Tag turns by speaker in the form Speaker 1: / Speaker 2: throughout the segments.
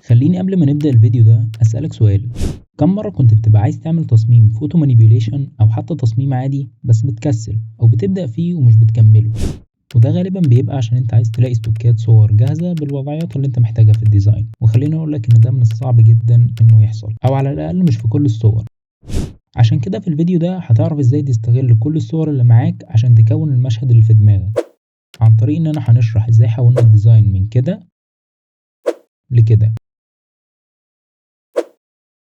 Speaker 1: خليني قبل ما نبدأ الفيديو ده أسألك سؤال. كم مرة كنت بتبقى عايز تعمل تصميم فوتو مانيبيوليشن أو حتى تصميم عادي بس بتكسل أو بتبدأ فيه ومش بتكمله؟ وده غالبا بيبقى عشان انت عايز تلاقي ستوكات صور جاهزة بالوضعيات اللي انت محتاجها في الديزاين، وخليني اقولك ان ده من الصعب جدا انه يحصل او على الاقل مش في كل الصور. عشان كده في الفيديو ده هتعرف ازاي تستغل كل الصور اللي معاك عشان تكون المشهد اللي في دماغك، عن طريق اننا هنشرح ازاي حولنا الديزاين من كده لكده.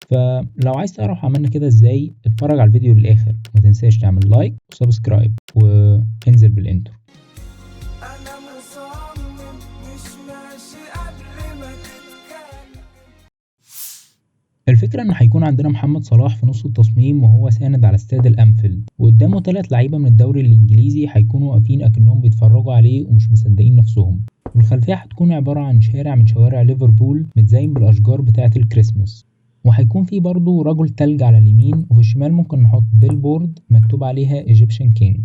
Speaker 1: فلو عايز تعرف عملنا كده ازاي اتفرج على الفيديو للاخر، ومتنساش تعمل لايك وسبسكرايب وانزل بالانترو.
Speaker 2: أنا مصمم مش ماشي قبل ما تتكلم.
Speaker 1: الفكرة ان هيكون عندنا محمد صلاح في نص التصميم وهو ساند على استاد الانفيلد، وقدامه 3 لعيبة من الدوري الانجليزي هيكونوا واقفين اكنهم بيتفرجوا عليه ومش مصدقين نفسهم. والخلفية هتكون عبارة عن شارع من شوارع ليفربول متزين بالاشجار بتاعة الكريسماس، وهيكون في برضه رجل تلج على اليمين، وفي الشمال ممكن نحط بيلبورد مكتوب عليها ايجيبشن كينج.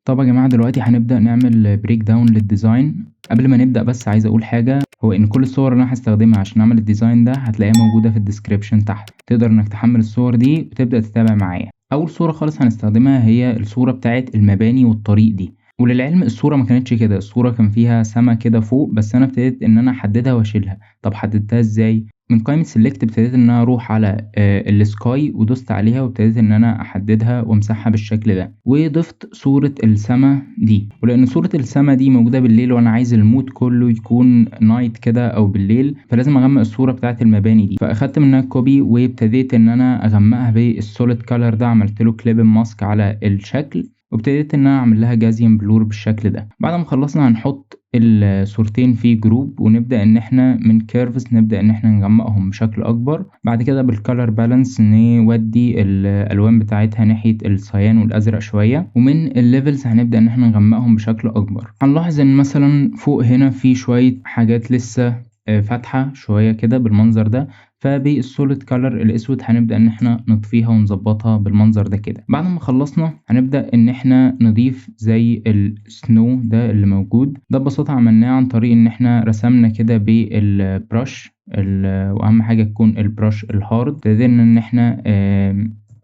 Speaker 1: طب يا جماعة دلوقتي هنبدأ نعمل بريك داون للديزاين. قبل ما نبدأ بس عايز اقول حاجة، هو ان كل الصور اللي انا هستخدمها عشان اعمل الديزاين ده هتلاقيها موجودة في الديسكريبشن تحت، تقدر انك تحمل الصور دي وتبدأ تتابع معايا. اول صورة خالص هنستخدمها هي الصورة بتاعت المباني والطريق دي، وللعلم الصورة ما كانتش كده، الصورة كان فيها سما كده فوق، بس انا ابتديت ان انا احددها واشيلها. طب حددتها ازاي؟ من قائمة سيلكت ابتديت ان انا اروح على السكاي ودوست عليها وابتديت ان انا احددها وامسحها بالشكل ده، وضفت صورة السما دي. ولان صورة السما دي موجودة بالليل وانا عايز المود كله يكون نايت كده او بالليل، فلازم اغمق الصورة بتاعت المباني دي. فاخدت منها كوبي وابتديت ان انا اغمقها بالسوليد كالر ده، عملت له كليب ماسك على الشكل، وابتديت ان انا اعمل لها جازيان بلور بالشكل ده. بعد ما خلصنا هنحط الصورتين في جروب، ونبدأ ان احنا من كيرفز نبدأ ان احنا نغمقهم بشكل اكبر. بعد كده بالكالر بالانس نودي الالوان بتاعتها ناحية الصيان والازرق شوية، ومن الليفلز هنبدأ ان احنا نغمقهم بشكل اكبر. هنلاحظ ان مثلا فوق هنا في شوية حاجات لسه فاتحة شوية كده بالمنظر ده، فبالسوليد كالر الاسود هنبدأ ان احنا نطفيها ونظبطها بالمنظر ده كده. بعد ما خلصنا هنبدأ ان احنا نضيف زي السنو ده اللي موجود ده. ببساطة عملناه عن طريق ان احنا رسمنا كده بالبرش، واهم حاجة تكون البرش الهارد. ابتدينا ان احنا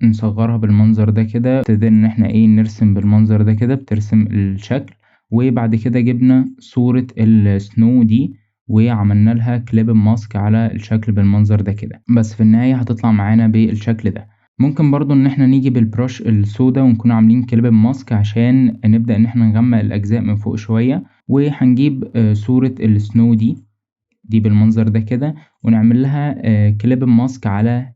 Speaker 1: نصغرها بالمنظر ده كده، ابتدينا ان احنا نرسم بالمنظر ده كده بترسم الشكل. وبعد كده جبنا صورة السنو دي وعملنا لها كليب ماسك على الشكل بالمنظر ده كده، بس في النهاية هتطلع معانا بالشكل ده. ممكن برضو ان احنا نيجي بالبرش السودا ونكون عاملين كليب ماسك عشان نبدأ ان احنا نغمق الاجزاء من فوق شوية. وهنجيب صورة السنو دي بالمنظر ده كده، ونعمل لها كليب ماسك على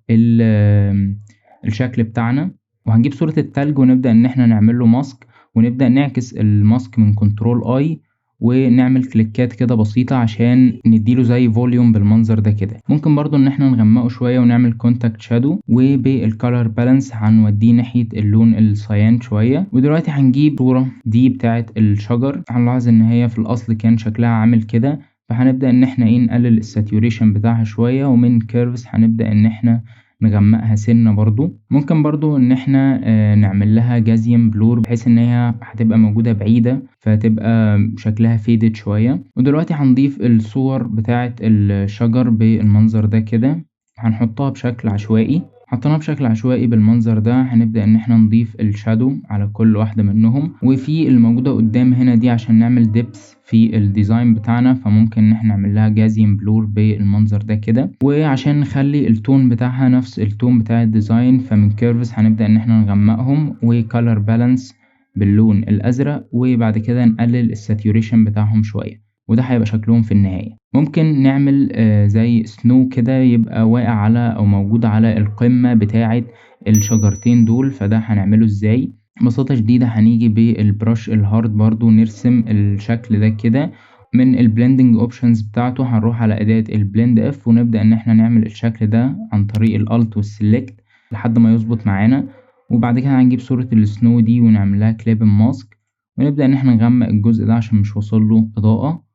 Speaker 1: الشكل بتاعنا. وهنجيب صورة التلج ونبدأ ان احنا نعمل له ماسك، ونبدأ نعكس الماسك من كنترول اي ونعمل كليكات كده بسيطة عشان نديله زي فوليوم بالمنظر ده كده. ممكن برضو ان احنا نغمقه شوية ونعمل كونتاكت شادو، وبالكالر بالانس هنوديه ناحية اللون الصيان شوية. ودلوقتي هنجيب صورة دي بتاعت الشجر، هنلاحظ ان هي في الاصل كان شكلها عامل كده، فهنبدأ ان احنا نقلل الساتوريشن بتاعها شوية، ومن كيرفز هنبدأ ان احنا نغمقها سنة. برضو ممكن برضو ان احنا نعمل لها جازيان بلور بحيث ان هي هتبقى موجودة بعيدة فتبقى شكلها فيدد شوية. ودلوقتي هنضيف الصور بتاعة الشجر بالمنظر ده كده، هنحطها بشكل عشوائي. حطيناها بشكل عشوائي بالمنظر ده، هنبدأ ان احنا نضيف الشادو على كل واحدة منهم، وفي الموجودة قدام هنا دي عشان نعمل ديبس في الديزاين بتاعنا، فممكن ان احنا نعمل لها جازيان بلور بالمنظر ده كده. وعشان نخلي التون بتاعها نفس التون بتاع الديزاين، فمن كيرفز هنبدأ ان احنا نغمقهم وكالر بالانس باللون الازرق، وبعد كده نقلل الساتوريشن بتاعهم شوية، وده هيبقى شكلهم في النهاية. ممكن نعمل زي سنو كده يبقى واقع على او موجود على القمة بتاعة الشجرتين دول، فده هنعمله ازاي؟ ببساطة شديدة هنيجي بالبرش الهارد برضو نرسم الشكل ده كده. من البلندنج اوبشنز بتاعته هنروح على اداة البلند اف، ونبدأ ان احنا نعمل الشكل ده عن طريق الالت والسلكت لحد ما يظبط معانا. وبعد كده هنجيب صورة السنو دي ونعمل لها كليب ماسك، ونبدأ ان احنا نغمق الجزء ده عشان مش واصله اضاءة،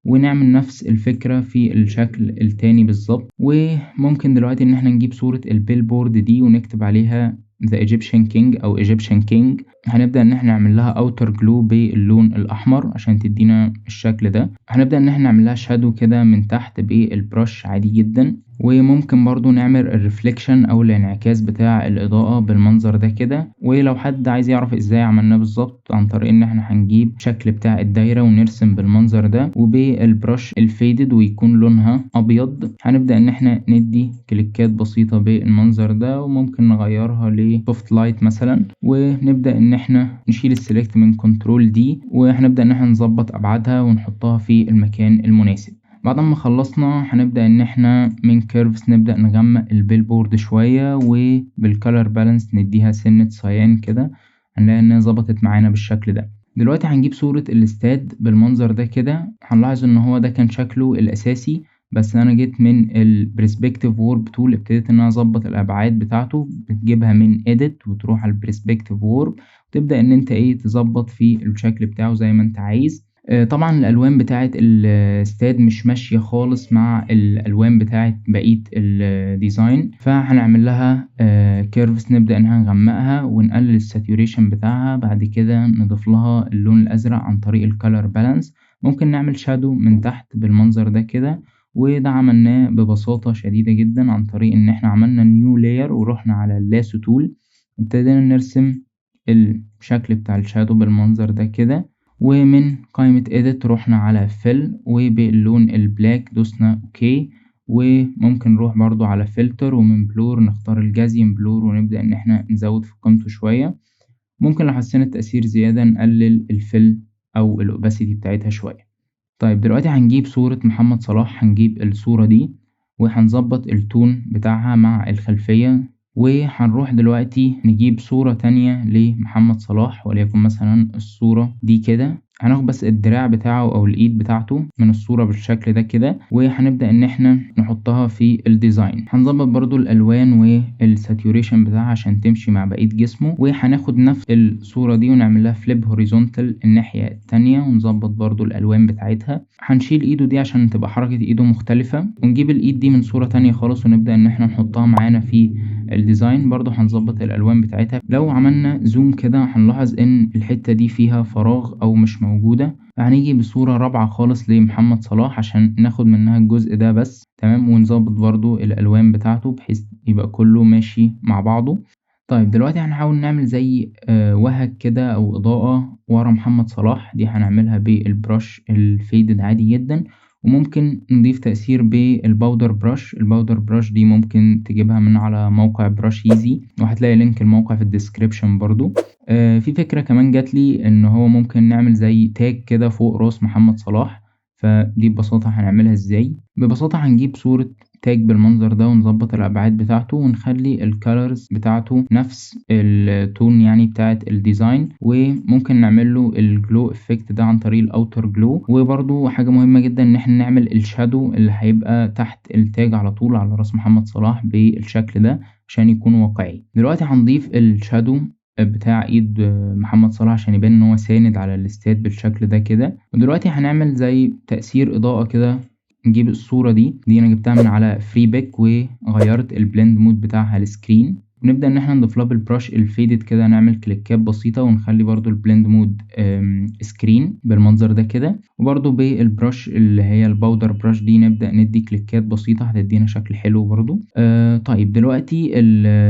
Speaker 1: ونعمل نفس الفكرة في الشكل التاني بالظبط. وممكن دلوقتي ان احنا نجيب صورة البيلبورد دي ونكتب عليها The Egyptian King او Egyptian King، هنبدأ إن إحنا نعمل لها outer glow باللون الأحمر عشان تدينا الشكل ده. هنبدأ إن إحنا نعمل لها shadow كده من تحت بالبرش عادي جدا، وممكن برضو نعمل الريفليكشن أو الانعكاس بتاع الإضاءة بالمنظر ده كده. ولو حد عايز يعرف إزاي عملناه بالظبط، عن طريق إن إحنا هنجيب شكل بتاع الدايرة ونرسم بالمنظر ده وبالبرش الفيدد ويكون لونها أبيض. هنبدأ إن إحنا ندي كليكات بسيطة بالمنظر ده، وممكن نغيرها لسوفت لايت مثلا، ونبدأ إن إحنا نشيل السلكت من كنترول دي، وهنبدأ إن إحنا نظبط أبعادها ونحطها في المكان المناسب. بعد ما خلصنا هنبدأ إن إحنا من كيرفز نبدأ نغمق البيلبورد شوية، وبالكالر بالانس نديها سنة صيان كده، هنلاقي إنها ظبطت معانا بالشكل ده. دلوقتي هنجيب صورة الاستاد بالمنظر ده كده. هنلاحظ إن هو ده كان شكله الأساسي، بس أنا جيت من البرسبكتيف وورب تول ابتديت إن أنا أظبط الأبعاد بتاعته. بتجيبها من إيديت وتروح على البرسبكتيف وورب، وتبدأ إن أنت تظبط في الشكل بتاعه زي ما أنت عايز. طبعا الألوان بتاعة الاستاد مش ماشية خالص مع الألوان بتاعة بقية الديزاين، فهنعمل لها كيرفز نبدأ إنها نغمقها ونقلل الساتوريشن بتاعها. بعد كده نضيف لها اللون الأزرق عن طريق الكالر بالانس. ممكن نعمل شادو من تحت بالمنظر ده كده، وده عملناه ببساطة شديدة جدا عن طريق إن إحنا عملنا نيو لاير ورحنا على اللاسو تول، ابتدينا نرسم الشكل بتاع الشادو بالمنظر ده كده. ومن قائمة edit رحنا على fill، وباللون البلاك دوسنا اوكي. وممكن نروح برضو على filter، ومن blur نختار الجازيان blur ونبدأ ان احنا نزود في قيمته شوية. ممكن لو حسينا التأثير زيادة نقلل الفيل او الاوباسيتي بتاعتها شوية. طيب دلوقتي هنجيب صورة محمد صلاح، هنجيب الصورة دي وهنظبط التون بتاعها مع الخلفية. وهنروح دلوقتي نجيب صورة تانية لمحمد صلاح، وليكن مثلا الصورة دي كده. هناخد بس الدراع بتاعه او الايد بتاعته من الصورة بالشكل ده كده، وهنبدأ ان احنا نحطها في الديزاين. هنظبط برضو الالوان والساتوريشن بتاعها عشان تمشي مع بقية جسمه. وهناخد نفس الصورة دي ونعمل لها فليب هوريزونتال الناحية التانية، ونظبط برضو الالوان بتاعتها. هنشيل ايده دي عشان تبقى حركة ايده مختلفة، ونجيب الايد دي من صورة تانية خالص ونبدأ ان احنا نحطها معانا في الديزاين. برضو هنظبط الالوان بتاعتها. لو عملنا زوم كده هنلاحظ ان الحتة دي فيها فراغ او مش موجودة. هنيجي بصورة رابعة خالص لمحمد صلاح عشان ناخد منها الجزء ده بس، تمام. ونظبط برضو الالوان بتاعته بحيث يبقى كله ماشي مع بعضه. طيب دلوقتي هنحاول نعمل زي وهج كده او اضاءة ورا محمد صلاح. دي هنعملها بالبرش الفيدد عادي جدا، وممكن نضيف تأثير بالباودر براش. الباودر براش دي ممكن تجيبها من على موقع براش ايزي، وهتلاقي لينك الموقع في الديسكريبشن برضو. في فكرة كمان جاتلي ان هو ممكن نعمل زي تاج كده فوق راس محمد صلاح. فدي ببساطة هنعملها ازاي؟ ببساطة هنجيب صورة تاج بالمنظر ده ونظبط الابعاد بتاعته، ونخلي الكالرز بتاعته نفس التون يعني بتاعت الديزاين. وممكن نعمله الجلو افكت ده عن طريق الاوتر جلو. وبرضو حاجة مهمة جدا ان احنا نعمل الشادو اللي هيبقى تحت التاج على طول على راس محمد صلاح بالشكل ده عشان يكون واقعي. دلوقتي هنضيف الشادو بتاع ايد محمد صلاح عشان يبان ان هو ساند على الاستاد بالشكل ده كده. ودلوقتي هنعمل زي تأثير اضاءة كده. نجيب الصورة دي انا جبتها من على فري بيك، وغيرت البلند مود بتاعها لسكرين. ونبدأ ان احنا نضيف لها بالبرش الفيدد كده، نعمل كليكات بسيطة ونخلي برضو البلند مود سكرين بالمنظر ده كده. وبرضو بالبرش اللي هي الباودر برش دي نبدأ ندي كليكات بسيطة هتدينا شكل حلو برضو. طيب دلوقتي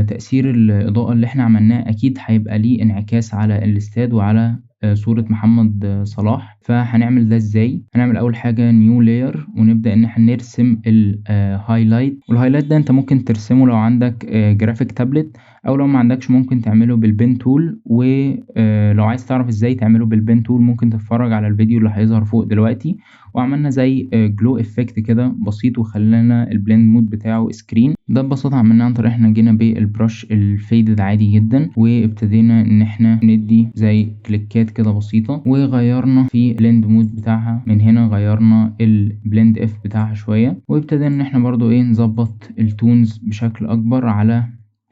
Speaker 1: تأثير الإضاءة اللي احنا عملناه اكيد هيبقى ليه انعكاس على الاستاد وعلى صورة محمد صلاح. فهنعمل ده ازاي؟ هنعمل اول حاجة نيو لاير، ونبدأ ان احنا نرسم الهايلايت. والهايلايت ده انت ممكن ترسمه لو عندك جرافيك تابلت، او لو ما عندكش ممكن تعمله بالبين تول. ولو عايز تعرف ازاي تعمله بالبين تول ممكن تتفرج على الفيديو اللي هيظهر فوق دلوقتي. وعملنا زي جلو افكت كده بسيط، وخلينا البلند مود بتاعه سكرين. ده ببساطة عملناه عن طريق احنا جينا بالبرش الفيدد عادي جدا، وابتدينا ان احنا ندي زي كليكات كده بسيطة، وغيرنا في البلند مود بتاعها. من هنا غيرنا البلند اف بتاعها شوية، وابتدينا ان احنا برضو نظبط التونز بشكل اكبر على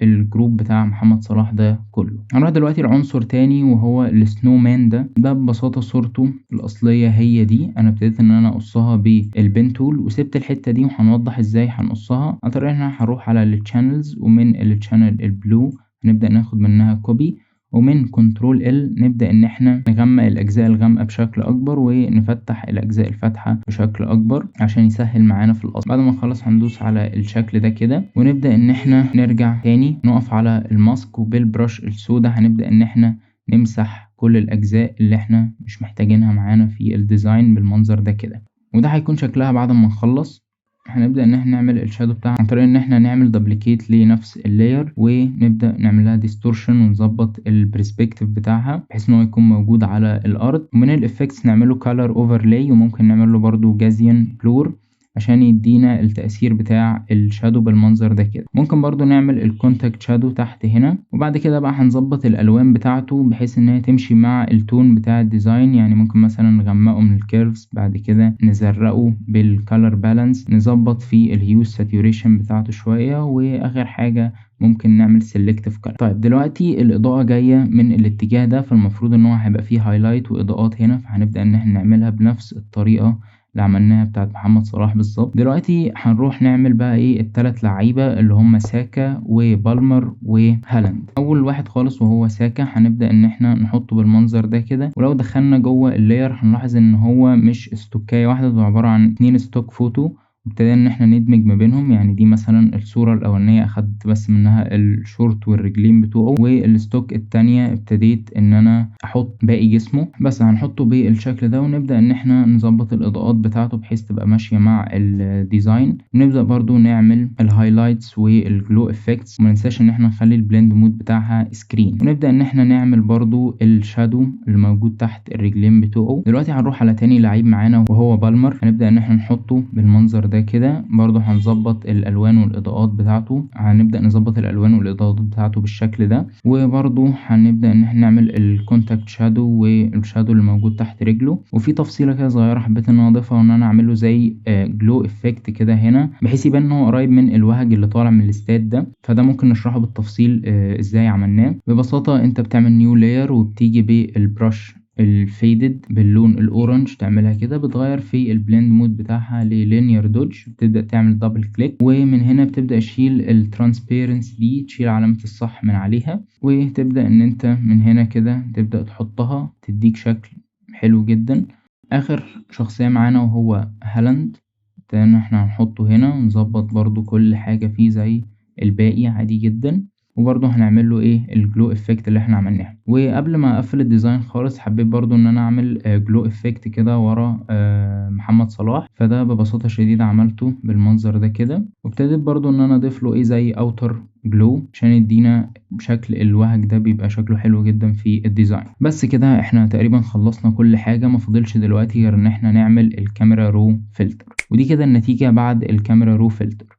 Speaker 1: الجروب بتاع محمد صلاح ده كله. هنروح دلوقتي لعنصر تاني وهو السنو مان. ده ببساطة صورته الأصلية هي دي. أنا ابتديت إن أنا أقصها بالبين تول وسبت الحتة دي، وهنوضح إزاي هنقصها عن طريق إن أنا هروح على الشانلز، ومن الشانل البلو هنبدأ ناخد منها كوبي، ومن كنترول ال نبدأ ان احنا نغمق الاجزاء الغامقة بشكل اكبر ونفتح الاجزاء الفاتحة بشكل اكبر عشان يسهل معانا في القص. بعد ما نخلص هندوس على الشكل ده كده ونبدأ ان احنا نرجع تاني نقف على الماسك، وبالبرش السوداء هنبدأ ان احنا نمسح كل الاجزاء اللي احنا مش محتاجينها معانا في الديزاين بالمنظر ده كده. وده هيكون شكلها بعد ما نخلص. هنبدأ ان احنا نعمل الشادو بتاعها عن طريق ان احنا نعمل دبليكيت لنفس اللاير ونبدأ نعمل لها ديستورشن ونظبط البرسبكتيف بتاعها بحيث ان هو يكون موجود على الارض. ومن الافكتس نعمله كالر اوفرلاي، وممكن نعمل له برضو جازيان بلور عشان يدينا التأثير بتاع الشادو بالمنظر ده كده. ممكن برضو نعمل الكونتاكت شادو تحت هنا، وبعد كده بقى هنظبط الالوان بتاعته بحيث ان هي تمشي مع التون بتاع الديزاين. يعني ممكن مثلا نغمقه من الكيرفز، بعد كده نزرقه بالكالر بالانس، نظبط في الهيو ساتوريشن بتاعته شوية، واخر حاجة ممكن نعمل سيلكتيف كلر. طيب دلوقتي الاضاءة جاية من الاتجاه ده، فالمفروض ان هو هيبقى فيه هايلايت واضاءات هنا، فهنبدأ ان احنا نعملها بنفس الطريقة اللي عملناها بتاعت محمد صلاح بالظبط. دلوقتي هنروح نعمل بقى ايه الثلاث لعيبه اللي هم ساكا وبالمر وهالاند. اول واحد خالص وهو ساكا هنبدا ان احنا نحطه بالمنظر ده كده، ولو دخلنا جوه اللاير هنلاحظ ان هو مش استوكايه واحده، ده عباره عن 2 ستوك فوتو، وابتدينا ان احنا ندمج ما بينهم. يعني دي مثلا الصورة الاولانية اخدت بس منها الشورت والرجلين بتوعه، والستوك التانية ابتديت ان انا احط باقي جسمه. بس هنحطه بالشكل ده ونبدأ ان احنا نظبط الاضاءات بتاعته بحيث تبقى ماشية مع الديزاين. ونبدأ برضو نعمل الهايلايتس والجلو افكتس، ومننساش ان احنا نخلي البلند مود بتاعها سكرين. ونبدأ ان احنا نعمل برضو الشادو اللي موجود تحت الرجلين بتوعه. دلوقتي هنروح على تاني لعيب معانا وهو بالمر، هنبدأ ان احنا نحطه بالمنظر ده كده. برضو هنظبط الالوان والاضاءات بتاعته، هنبدأ نظبط الالوان والاضاءات بتاعته بالشكل ده. وبرضو هنبدأ ان احنا نعمل الكونتاكت شادو والشادو اللي موجود تحت رجله. وفي تفصيلة كده صغيرة حبيت ان انا اضيفها، وان انا اعمله زي جلو افكت كده هنا بحيث يبان ان هو قريب من الوهج اللي طالع من الاستاد ده. فده ممكن نشرحه بالتفصيل ازاي عملناه. ببساطة انت بتعمل نيو لاير وبتيجي بالبرش الفيدد باللون الاورنج، تعملها كده بتغير في البلند مود بتاعها للينير دوج، بتبدأ تعمل دبل كليك، ومن هنا بتبدأ تشيل الترانسبيرنس دي، تشيل علامة الصح من عليها، وتبدأ ان انت من هنا كده تبدأ تحطها تديك شكل حلو جدا. اخر شخصية معانا وهو هالاند، تاني احنا هنحطه هنا ونظبط برضو كل حاجة فيه زي الباقي عادي جدا. وبرضه هنعمل له ايه الجلو افكت اللي احنا عملناها. وقبل ما اقفل الديزاين خالص حبيت برضه ان انا اعمل جلو افكت كده ورا محمد صلاح، فده ببساطه شديده عملته بالمنظر ده كده. وابتديت برضه ان انا اضيف له ايه زي اوتر جلو عشان يدينا بشكل الوهج ده، بيبقى شكله حلو جدا في الديزاين. بس كده احنا تقريبا خلصنا كل حاجه، ما فاضلش دلوقتي غير ان احنا نعمل الكاميرا رو فلتر. ودي كده النتيجه بعد الكاميرا رو فلتر.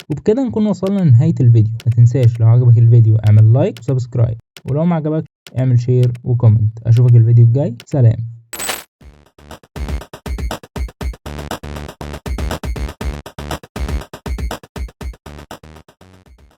Speaker 1: وبكده نكون وصلنا لنهاية الفيديو. ما تنساش لو عجبك الفيديو اعمل لايك وسبسكرايب، ولو ما عجبك اعمل شير وكومنت. اشوفك الفيديو الجاي، سلام.